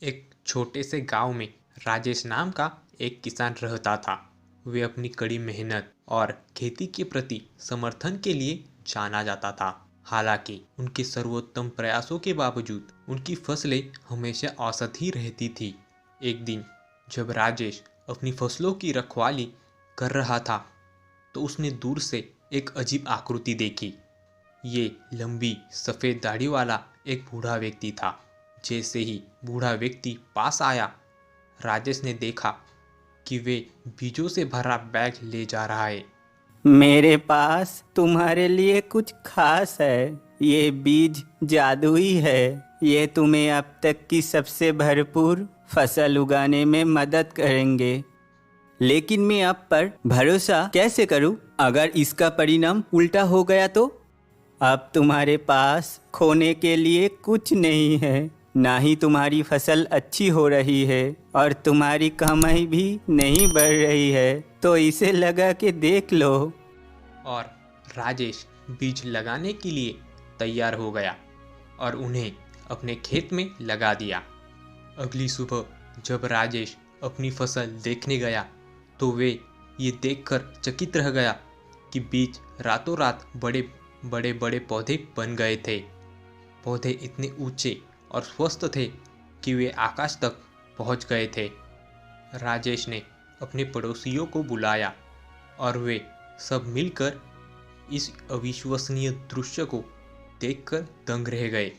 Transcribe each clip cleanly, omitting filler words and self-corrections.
एक छोटे से गांव में राजेश नाम का एक किसान रहता था। वे अपनी कड़ी मेहनत और खेती के प्रति समर्थन के लिए जाना जाता था। हालांकि उनके सर्वोत्तम प्रयासों के बावजूद उनकी फसलें हमेशा औसत ही रहती थी। एक दिन जब राजेश अपनी फसलों की रखवाली कर रहा था तो उसने दूर से एक अजीब आकृति देखी। ये लंबी सफ़ेद दाढ़ी वाला एक बूढ़ा व्यक्ति था। जैसे ही बूढ़ा व्यक्ति पास आया, राजेश ने देखा कि वे बीजों से भरा बैग ले जा रहा है। मेरे पास तुम्हारे लिए कुछ खास है। ये बीज जादुई है। ये तुम्हें अब तक की सबसे भरपूर फसल उगाने में मदद करेंगे। लेकिन मैं आप पर भरोसा कैसे करूं? अगर इसका परिणाम उल्टा हो गया तो? अब तुम्हारे पास खोने के लिए कुछ नहीं है। ना ही तुम्हारी फसल अच्छी हो रही है और तुम्हारी कमाई भी नहीं बढ़ रही है। तो इसे लगा के देख लो। और राजेश बीज लगाने के लिए तैयार हो गया और उन्हें अपने खेत में लगा दिया। अगली सुबह जब राजेश अपनी फसल देखने गया तो वे ये देखकर चकित रह गया कि बीज रातों रात बड़े बड़े बड़े पौधे बन गए थे। पौधे इतने ऊंचे और स्वस्थ थे कि वे आकाश तक पहुंच गए थे। राजेश ने अपने पड़ोसियों को बुलाया और वे सब मिलकर इस अविश्वसनीय दृश्य को देखकर दंग रह गए।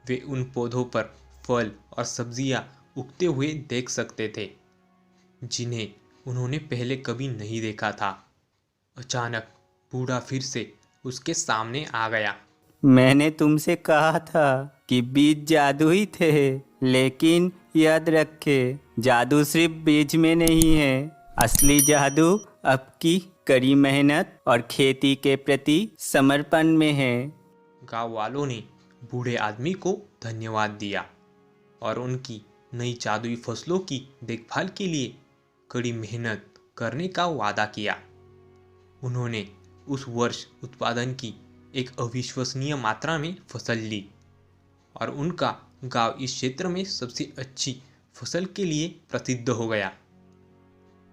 वे उन पौधों पर फल और सब्जियां उगते हुए देख सकते थे जिन्हें उन्होंने पहले कभी नहीं देखा था। अचानक बूढ़ा फिर से उसके सामने आ गया। मैंने तुमसे कहा था कि बीज जादुई थे, लेकिन याद रखे, जादू सिर्फ बीज में नहीं है। असली जादू आपकी कड़ी मेहनत और खेती के प्रति समर्पण में है। गांव वालों ने बूढ़े आदमी को धन्यवाद दिया और उनकी नई जादुई फसलों की देखभाल के लिए कड़ी मेहनत करने का वादा किया। उन्होंने उस वर्ष उत्पादन की एक अविश्वसनीय मात्रा में फसल ली और उनका गांव इस क्षेत्र में सबसे अच्छी फसल के लिए प्रसिद्ध हो गया।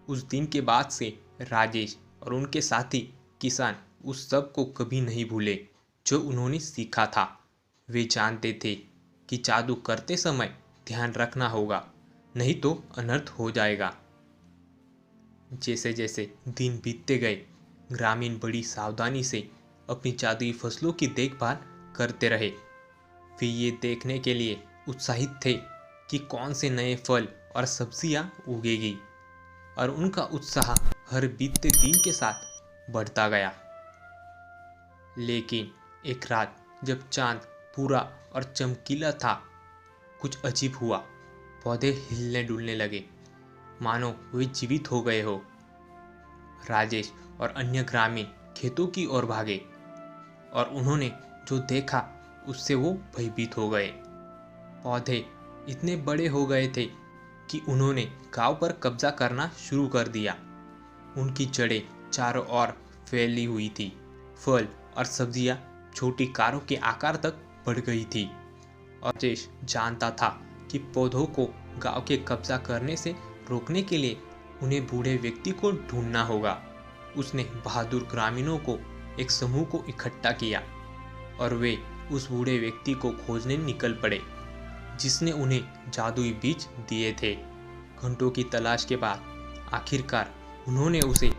उस दिन के बाद से राजेश और उनके साथी किसान उस सब को कभी नहीं भूले जो उन्होंने सीखा था। वे जानते थे कि जादू करते समय ध्यान रखना होगा, नहीं तो अनर्थ हो जाएगा। जैसे जैसे दिन बीतते गए, ग्रामीण बड़ी सावधानी से अपनी जादुई फसलों की देखभाल करते रहे। वे ये देखने के लिए उत्साहित थे कि कौन से नए फल और सब्जियां उगेगी और उनका उत्साह हर बीतते दिन के साथ बढ़ता गया। लेकिन एक रात जब चांद पूरा और चमकीला था, कुछ अजीब हुआ। पौधे हिलने डुलने लगे, मानो वे जीवित हो गए हो। राजेश और अन्य ग्रामीण खेतों की ओर भागे और उन्होंने जो देखा उससे वो भयभीत हो गए। पौधे इतने बड़े हो गए थे कि उन्होंने गांव पर कब्जा करना शुरू कर दिया। उनकी जड़ें चारों ओर फैली हुई थी। फल और सब्जियां छोटी कारों के आकार तक बढ़ गई थी। और राजेश जानता था कि पौधों को गांव के कब्जा करने से रोकने के लिए उन्हें बूढ़े व्यक्ति को ढूंढना होगा। उसने बहादुर ग्रामीणों को एक समूह को इकट्ठा किया और वे उस बूढ़े व्यक्ति को खोजने निकल पड़े जिसने उन्हें जादुई बीज दिए थे। घंटों की तलाश के बाद आखिरकार उन्होंने उसे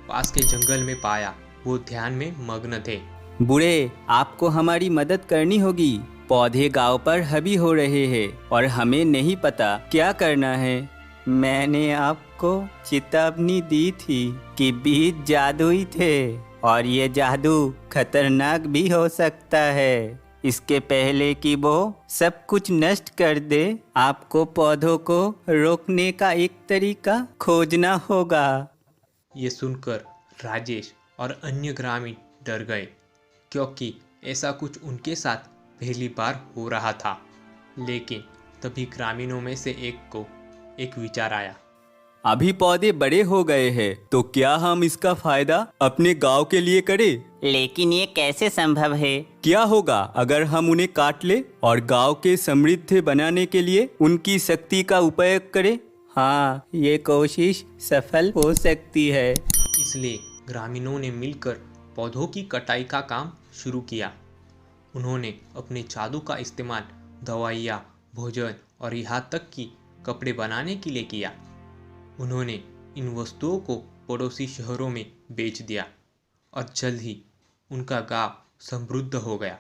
पास के जंगल में पाया। वो ध्यान में मग्न थे। बूढ़े, आपको हमारी मदद करनी होगी। पौधे गांव पर हावी हो रहे हैं और हमें नहीं पता क्या करना है। मैंने आपको चेतावनी दी थी कि बीज जादुई थे और ये जादू खतरनाक भी हो सकता है। इसके पहले कि वो सब कुछ नष्ट कर दे, आपको पौधों को रोकने का एक तरीका खोजना होगा। ये सुनकर राजेश और अन्य ग्रामीण डर गए क्योंकि ऐसा कुछ उनके साथ पहली बार हो रहा था। लेकिन तभी ग्रामीणों में से एक को एक विचार आया। अभी पौधे बड़े हो गए हैं, तो क्या हम इसका फायदा अपने गांव के लिए करें? लेकिन ये कैसे संभव है? क्या होगा अगर हम उन्हें काट ले और गांव के समृद्ध बनाने के लिए उनकी शक्ति का उपयोग करें? हाँ, ये कोशिश सफल हो सकती है। इसलिए ग्रामीणों ने मिलकर पौधों की कटाई का काम शुरू किया। उन्होंने अपने जादू का इस्तेमाल दवाइयाँ, भोजन और यहाँ तक कि कपड़े बनाने के लिए किया। उन्होंने इन वस्तुओं को पड़ोसी शहरों में बेच दिया और जल्द ही उनका गांव समृद्ध हो गया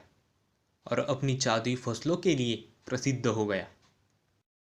और अपनी जादुई फसलों के लिए प्रसिद्ध हो गया।